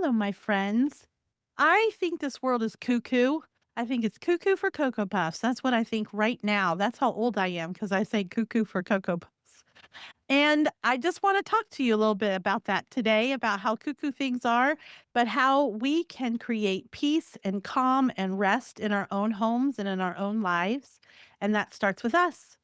Hello, my friends. I think this world is cuckoo. I think it's cuckoo for Cocoa Puffs. That's what I think right now. That's how old I am because I say cuckoo for Cocoa Puffs. And I just want to talk to you a little bit about that today, about how cuckoo things are, but how we can create peace and calm and rest in our own homes and in our own lives. And that starts with us.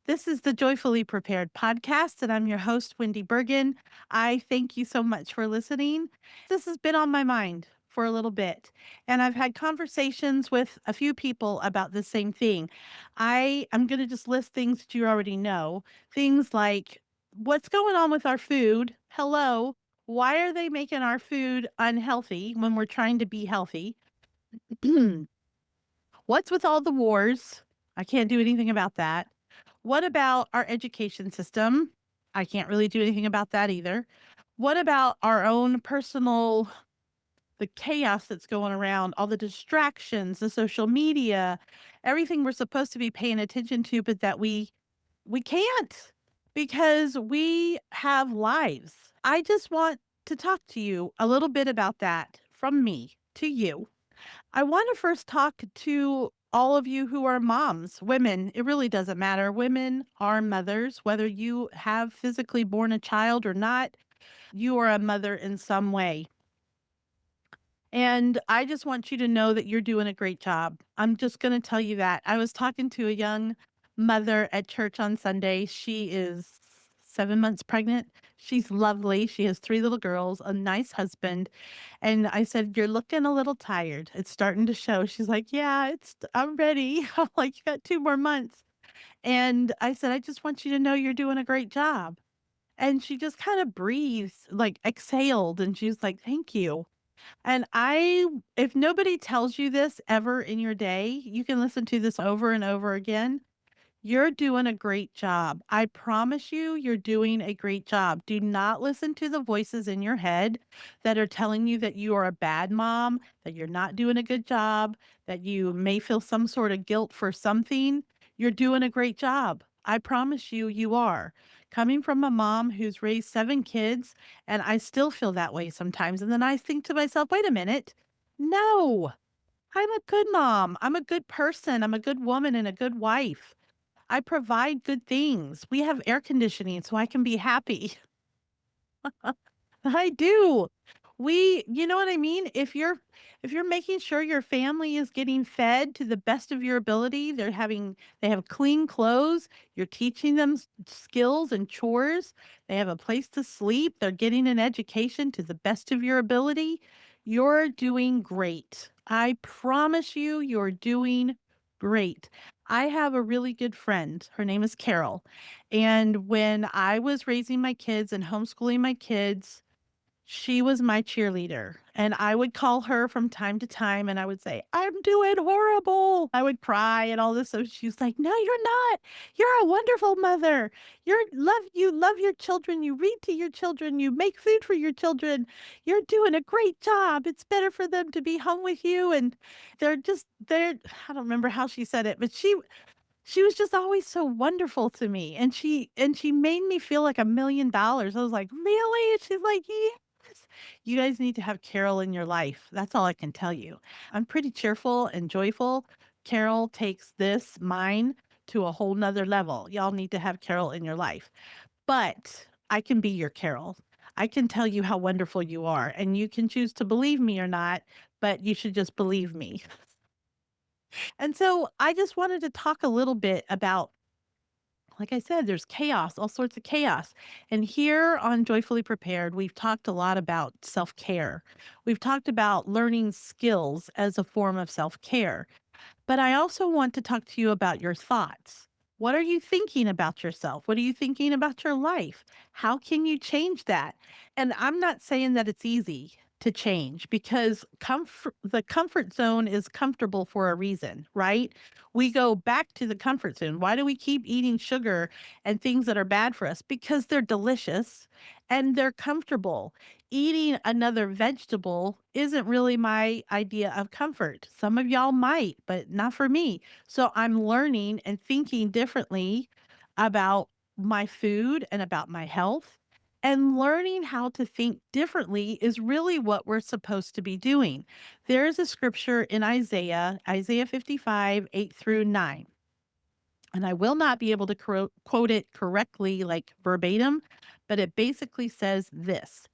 This is the Joyfully Prepared podcast, and I'm your host, Wendy Bergen. I thank you so much for listening. This has been on my mind for a little bit, and I've had conversations with a few people about the same thing. I am going to just list things that you already know. Things like what's going on with our food? Hello. Why are they making our food unhealthy when we're trying to be healthy? What's with all the wars? I can't do anything about that. What about our education system? I can't really do anything about that either. What about our own personal, the chaos that's going around, all the distractions, the social media, everything we're supposed to be paying attention to, but that we can't because we have lives. I just want to talk to you a little bit about that from me to you. I want to first talk to all of you who are moms, women. It really doesn't matter. Women are mothers, whether you have physically born a child or not, you are a mother in some way. And I just want you to know that you're doing a great job. I'm just going to tell you that. I was talking to a young mother at church on Sunday. She is 7 months pregnant. She's lovely. She has three little girls, a nice husband. And I said, "You're looking a little tired. It's starting to show." She's like, "Yeah, I'm ready." I'm like, "You got 2 more months." And I said, "I just want you to know you're doing a great job." And she just kind of breathed, like exhaled. And she's like, "Thank you." And if nobody tells you this ever in your day, you can listen to this over and over again. You're doing a great job. I promise you, you're doing a great job. Do not listen to the voices in your head that are telling you that you are a bad mom, that you're not doing a good job, that you may feel some sort of guilt for something. You're doing a great job. I promise you, you are. Coming from a mom who's raised 7 kids, and I still feel that way sometimes. And then I think to myself, wait a minute. No, I'm a good mom. I'm a good person. I'm a good woman and a good wife. I provide good things. We have air conditioning so I can be happy. I do. You know what I mean? If you're making sure your family is getting fed to the best of your ability, they have clean clothes, you're teaching them skills and chores, they have a place to sleep, they're getting an education to the best of your ability, you're doing great. I promise you, you're doing great. I have a really good friend. Her name is Carol. And when I was raising my kids and homeschooling my kids, she was my cheerleader, and I would call her from time to time, and I would say, "I'm doing horrible." I would cry and all this, so she's like, "No, you're not. You're a wonderful mother. You love your children, you read to your children, you make food for your children. You're doing a great job. It's better for them to be home with you." And they're I don't remember how she said it, but she was just always so wonderful to me, and she made me feel like $1,000,000. I was like, "Really?" And she's like, "Yes." You guys need to have Carol in your life. That's all I can tell you. I'm pretty cheerful and joyful. Carol takes mine, to a whole nother level. Y'all need to have Carol in your life. But I can be your Carol. I can tell you how wonderful you are, and you can choose to believe me or not, but you should just believe me. And so I just wanted to talk a little bit about, like I said, there's chaos, all sorts of chaos. And here on Joyfully Prepared, we've talked a lot about self care. We've talked about learning skills as a form of self care. But I also want to talk to you about your thoughts. What are you thinking about yourself? What are you thinking about your life? How can you change that? And I'm not saying that it's easy to change because the comfort zone is comfortable for a reason, right? We go back to the comfort zone. Why do we keep eating sugar and things that are bad for us? Because they're delicious and they're comfortable. Eating another vegetable isn't really my idea of comfort. Some of y'all might, but not for me. So I'm learning and thinking differently about my food and about my health. And learning how to think differently is really what we're supposed to be doing. There's a scripture in Isaiah, Isaiah 55, 8 through 9. And I will not be able to quote it correctly, like verbatim, but it basically says this: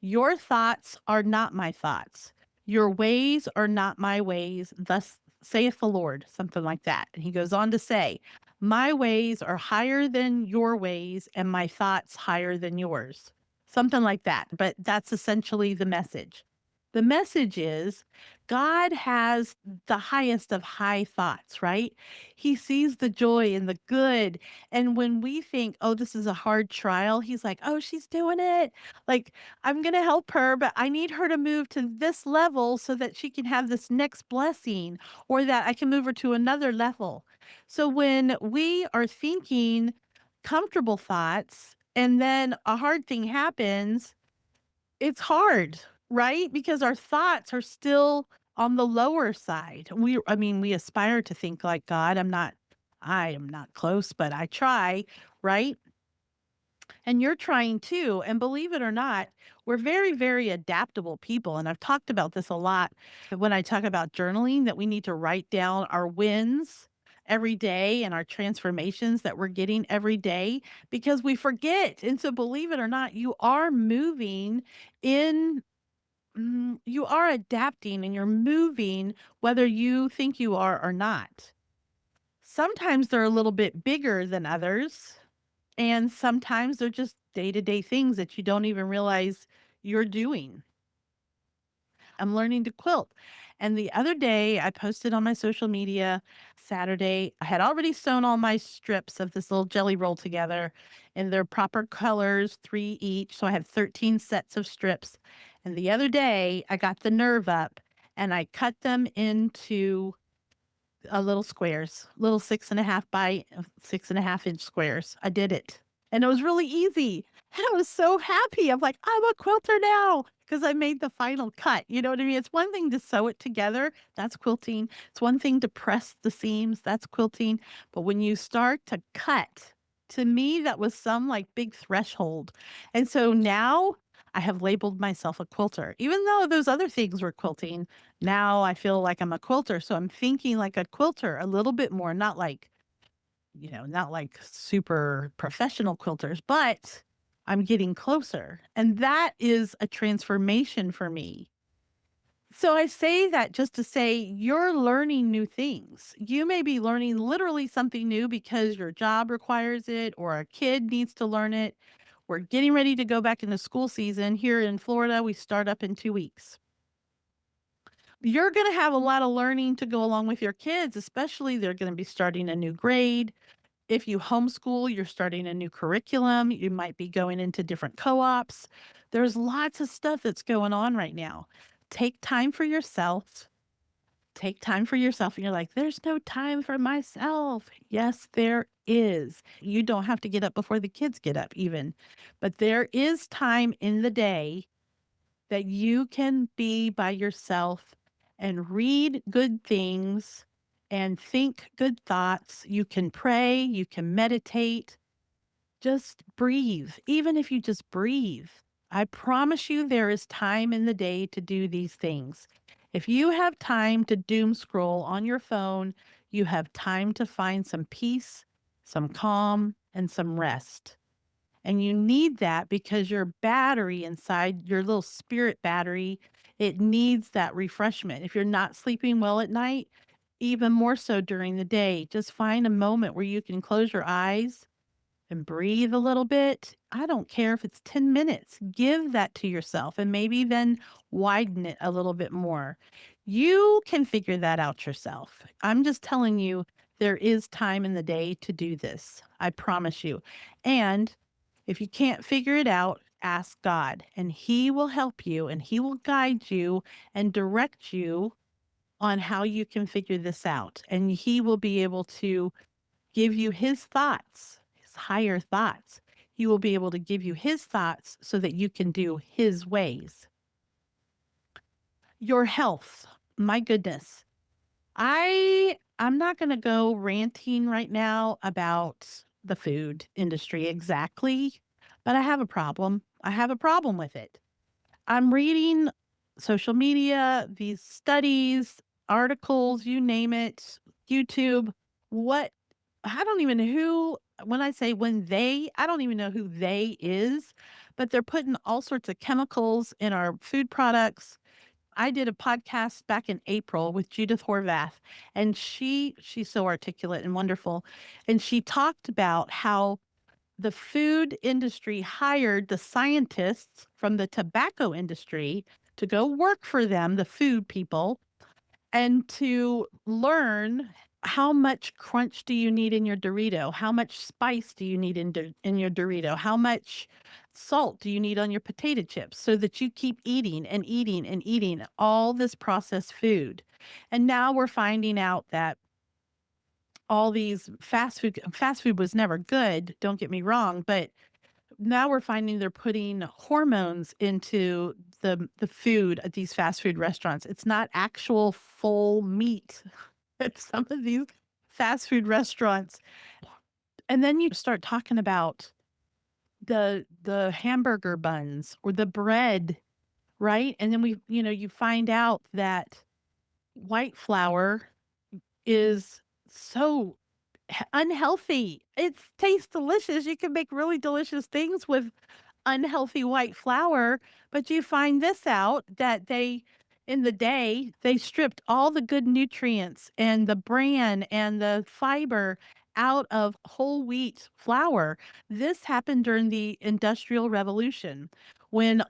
Your thoughts are not my thoughts. Your ways are not my ways. Thus saith the Lord, something like that. And he goes on to say, My ways are higher than your ways, and my thoughts higher than yours. Something like that. But that's essentially the message. The message is God has the highest of high thoughts, right? He sees the joy and the good. And when we think, oh, this is a hard trial, he's like, oh, she's doing it. Like, I'm going to help her, but I need her to move to this level so that she can have this next blessing or that I can move her to another level. So when we are thinking comfortable thoughts and then a hard thing happens, it's hard, right? Because our thoughts are still on the lower side. I mean, we aspire to think like God. I am not close, but I try, right? And you're trying too. And believe it or not, we're very, very adaptable people. And I've talked about this a lot when I talk about journaling, that we need to write down our wins every day and our transformations that we're getting every day because we forget. And so, believe it or not, you are moving in. You are adapting and you're moving whether you think you are or not. Sometimes they're a little bit bigger than others, and sometimes they're just day-to-day things that you don't even realize you're doing. I'm learning to quilt. And the other day, I posted on my social media Saturday. I had already sewn all my strips of this little jelly roll together in their proper colors, 3 each. So I had 13 sets of strips. And the other day, I got the nerve up and I cut them into little squares, little 6.5 by 6.5 inch squares. I did it. And it was really easy. And I was so happy. I'm like, I'm a quilter now because I made the final cut. You know what I mean? It's one thing to sew it together. That's quilting. It's one thing to press the seams. That's quilting. But when you start to cut, to me, that was some like big threshold. And so now I have labeled myself a quilter, even though those other things were quilting. Now I feel like I'm a quilter, so I'm thinking like a quilter a little bit more, not like, not like super professional quilters, but I'm getting closer. And that is a transformation for me. So I say that just to say you're learning new things. You may be learning literally something new because your job requires it or a kid needs to learn it. We're getting ready to go back into school season. Here in Florida, we start up in 2 weeks. You're going to have a lot of learning to go along with your kids, especially they're going to be starting a new grade. If you homeschool, you're starting a new curriculum. You might be going into different co ops. There's lots of stuff that's going on right now. Take time for yourself. Take time for yourself. And you're like, there's no time for myself. Yes, there is. You don't have to get up before the kids get up, even. But there is time in the day that you can be by yourself and read good things and think good thoughts. You can pray, you can meditate, just breathe. Even if you just breathe, I promise you there is time in the day to do these things. If you have time to doom scroll on your phone, you have time to find some peace, some calm, and some rest. And you need that because your battery inside, your little spirit battery, it needs that refreshment. If you're not sleeping well at night, even more so during the day, just find a moment where you can close your eyes and breathe a little bit. I don't care if it's 10 minutes. Give that to yourself and maybe then widen it a little bit more. You can figure that out yourself. I'm just telling you, there is time in the day to do this. I promise you. And if you can't figure it out, ask God, and He will help you and He will guide you and direct you on how you can figure this out. And He will be able to give you His thoughts, His higher thoughts. He will be able to give you His thoughts so that you can do His ways. Your health. My goodness. I'm not going to go ranting right now about the food industry exactly, But I have a problem. I have a problem with it. I'm reading social media, these studies, articles, you name it, YouTube. What I don't even know who, when I say when they, I don't even know who they is, but they're putting all sorts of chemicals in our food products. I did a podcast back in April with Judith Horvath, and she's so articulate and wonderful. And she talked about how the food industry hired the scientists from the tobacco industry to go work for them, the food people, and to learn how much crunch do you need in your Dorito? How much spice do you need in your Dorito? How much salt do you need on your potato chips so that you keep eating and eating and eating all this processed food? And now we're finding out that all these fast food was never good, don't get me wrong, but now we're finding they're putting hormones into the food at these fast food restaurants. It's not actual full meat at some of these fast food restaurants. And then you start talking about the hamburger buns or the bread, right? And then you find out that white flour is so unhealthy. It tastes delicious. You can make really delicious things with unhealthy white flour, but you find this out that in the day, they stripped all the good nutrients and the bran and the fiber out of whole wheat flour. This happened during the Industrial Revolution when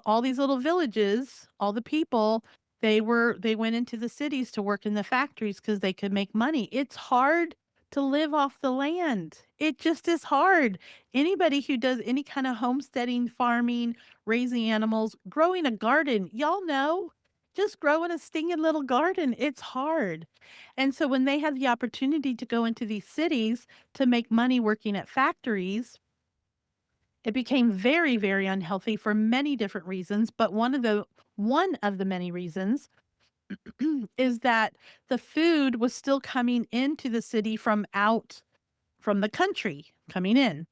all these little villages, all the people, they went into the cities to work in the factories because they could make money. It's hard to live off the land. It just is hard. Anybody who does any kind of homesteading, farming, raising animals, growing a garden, y'all know, just growing a stinging little garden, it's hard. And so when they had the opportunity to go into these cities to make money working at factories, it became very, very unhealthy for many different reasons. But one of the many reasons is that the food was still coming into the city from the country coming in.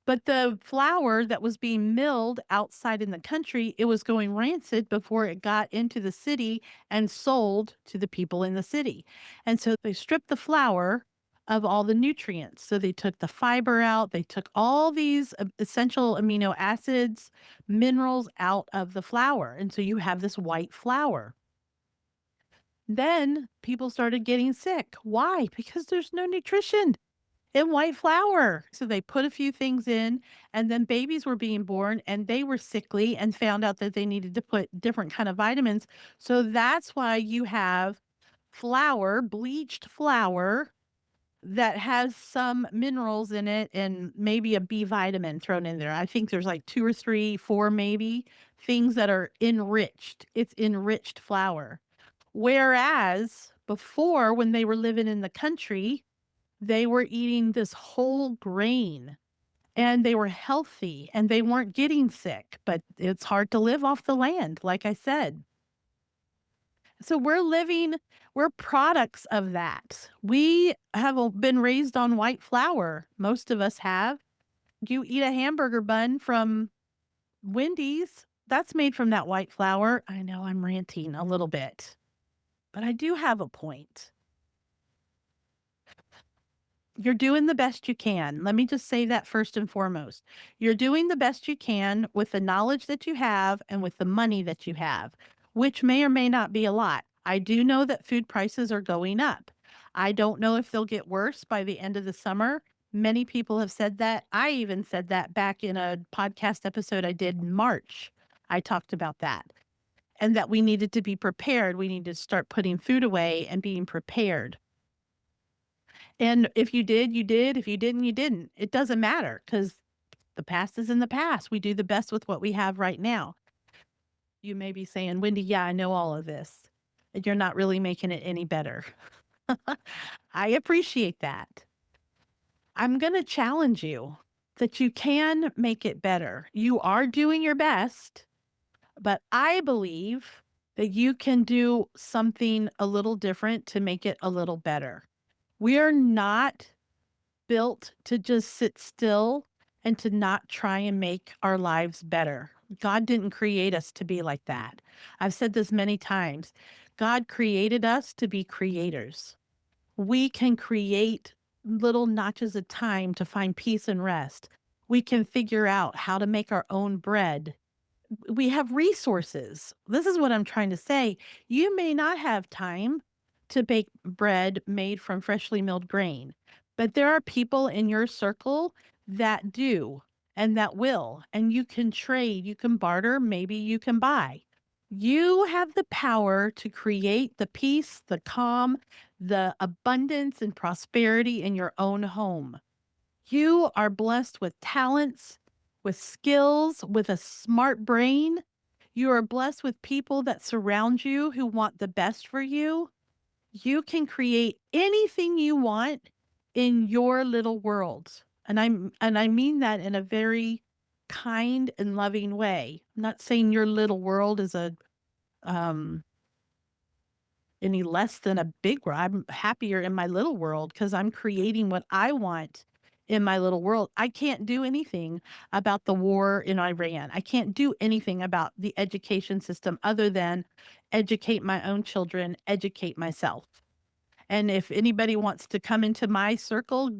But the flour that was being milled outside in the country, it was going rancid before it got into the city and sold to the people in the city. And so they stripped the flour of all the nutrients. So they took the fiber out, they took all these essential amino acids, minerals out of the flour. And so you have this white flour. Then people started getting sick. Why? Because there's no nutrition in white flour. So they put a few things in, and then babies were being born and they were sickly and found out that they needed to put different kind of vitamins. So that's why you have flour, bleached flour that has some minerals in it and maybe a B vitamin thrown in there. I think there's like two or three, four maybe things that are enriched. It's enriched flour. Whereas before, when they were living in the country, they were eating this whole grain and they were healthy and they weren't getting sick, but it's hard to live off the land, like I said. So we're products of that. We have been raised on white flour. Most of us have. You eat a hamburger bun from Wendy's, that's made from that white flour. I know I'm ranting a little bit, but I do have a point. You're doing the best you can. Let me just say that first and foremost. You're doing the best you can with the knowledge that you have and with the money that you have, which may or may not be a lot. I do know that food prices are going up. I don't know if they'll get worse by the end of the summer. Many people have said that. I even said that back in a podcast episode I did in March. I talked about that and that we needed to be prepared. We need to start putting food away and being prepared. And if you did, you did. If you didn't, you didn't. It doesn't matter because the past is in the past. We do the best with what we have right now. You may be saying, Wendy, yeah, I know all of this. And you're not really making it any better. I appreciate that. I'm going to challenge you that you can make it better. You are doing your best, but I believe that you can do something a little different to make it a little better. We are not built to just sit still and to not try and make our lives better. God didn't create us to be like that. I've said this many times. God created us to be creators. We can create little notches of time to find peace and rest. We can figure out how to make our own bread. We have resources. This is what I'm trying to say. You may not have time to bake bread made from freshly milled grain, but there are people in your circle that do and that will, and you can trade, you can barter, maybe you can buy. You have the power to create the peace, the calm, the abundance and prosperity in your own home. You are blessed with talents, with skills, with a smart brain. You are blessed with people that surround you who want the best for you. You can create anything you want in your little world. And I mean that in a very kind and loving way. I'm not saying your little world is a um any less than a big world. I'm happier in my little world because I'm creating what I want in my little world. I can't do anything about the war in Iran. I can't do anything about the education system other than educate my own children, educate myself. And if anybody wants to come into my circle,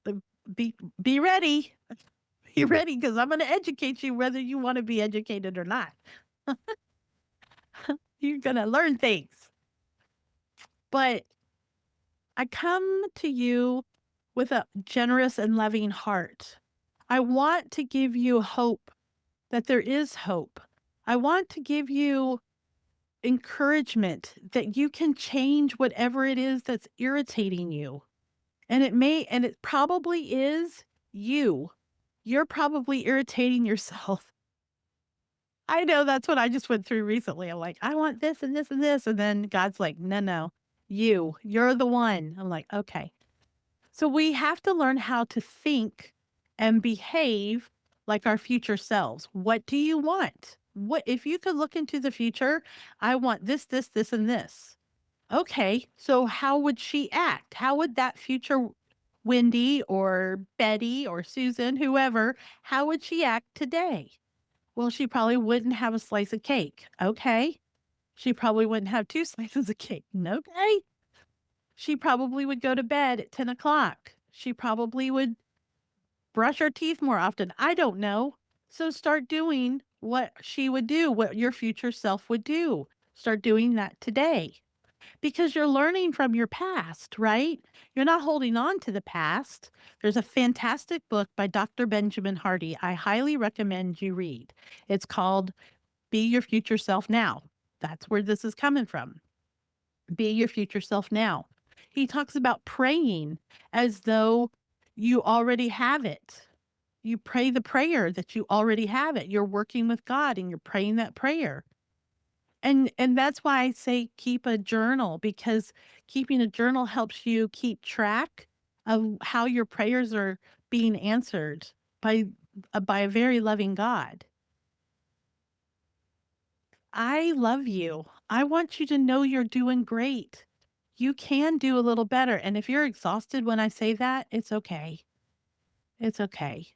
uh, be be ready. Be ready because I'm going to educate you whether you want to be educated or not. You're going to learn things. But I come to you with a generous and loving heart. I want to give you hope that there is hope. I want to give you encouragement that you can change whatever it is that's irritating you. And it probably is you. You're probably irritating yourself. I know that's what I just went through recently. I'm like, I want this and this and this. And then God's like, no, no, you're the one. I'm like, okay. So we have to learn how to think and behave like our future selves. What do you want? What if you could look into the future? I want this, this, this, and this. Okay, so how would she act? How would that future Wendy or Betty or Susan, whoever, how would she act today? Well, she probably wouldn't have a slice of cake. Okay. She probably wouldn't have two slices of cake. Okay. She probably would go to bed at 10 o'clock. She probably would brush her teeth more often. I don't know. So start doing what she would do, what your future self would do. Start doing that today because you're learning from your past, right? You're not holding on to the past. There's a fantastic book by Dr. Benjamin Hardy I highly recommend you read. It's called Be Your Future Self Now. That's where this is coming from. Be your future self now. He talks about praying as though you already have it. You pray the prayer that you already have it. You're working with God and you're praying that prayer. And that's why I say keep a journal because keeping a journal helps you keep track of how your prayers are being answered by a very loving God. I love you. I want you to know you're doing great. You can do a little better. And if you're exhausted when I say that, it's okay. It's okay.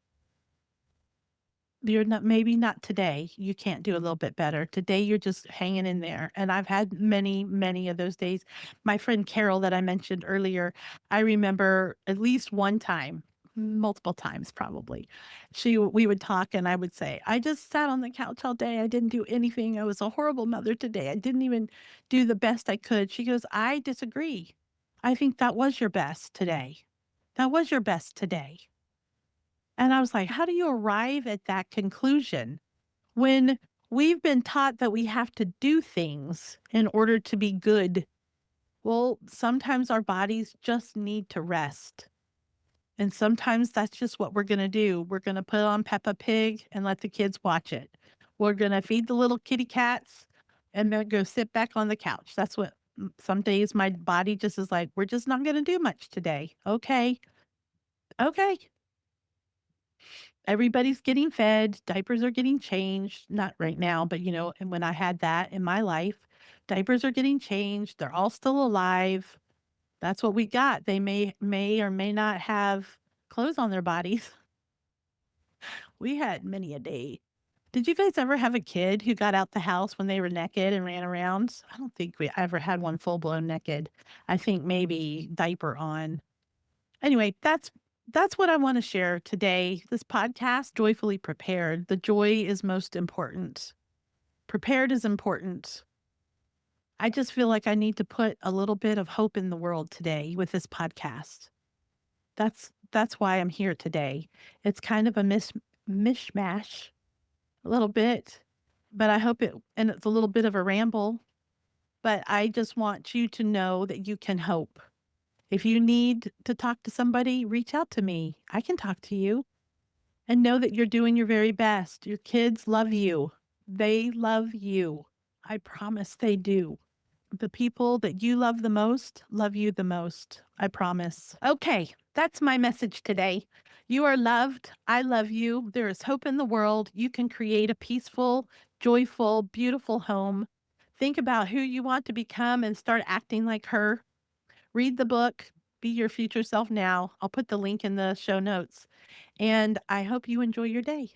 You're not, maybe not today. You can't do a little bit better. Today, you're just hanging in there. And I've had many, many of those days. My friend Carol, that I mentioned earlier, I remember at least one time, multiple times probably. We would talk and I would say, I just sat on the couch all day. I didn't do anything. I was a horrible mother today. I didn't even do the best I could. She goes, I disagree. I think that was your best today. That was your best today. And I was like, how do you arrive at that conclusion when we've been taught that we have to do things in order to be good? Well, sometimes our bodies just need to rest. And sometimes that's just what we're going to do. We're going to put on Peppa Pig and let the kids watch it. We're going to feed the little kitty cats and then go sit back on the couch. That's what some days my body just is like, we're just not going to do much today. Okay. Okay. Everybody's getting fed, diapers are getting changed, not right now, but, and when I had that in my life, diapers are getting changed, they're all still alive. That's what we got. They may or may not have clothes on their bodies. We had many a day. Did you guys ever have a kid who got out the house when they were naked and ran around? I don't think we ever had one full blown naked. I think maybe diaper on. Anyway, that's what I want to share today. This podcast, Joyfully Prepared. The joy is most important. Prepared is important. I just feel like I need to put a little bit of hope in the world today with this podcast. That's why I'm here today. It's kind of a mishmash a little bit, but I hope it and it's a little bit of a ramble, but I just want you to know that you can hope. If you need to talk to somebody, reach out to me. I can talk to you and know that you're doing your very best. Your kids love you. They love you. I promise they do. The people that you love you the most. I promise. Okay, that's my message today. You are loved. I love you. There is hope in the world. You can create a peaceful, joyful, beautiful home. Think about who you want to become and start acting like her. Read the book, Be Your Future Self Now. I'll put the link in the show notes. And I hope you enjoy your day.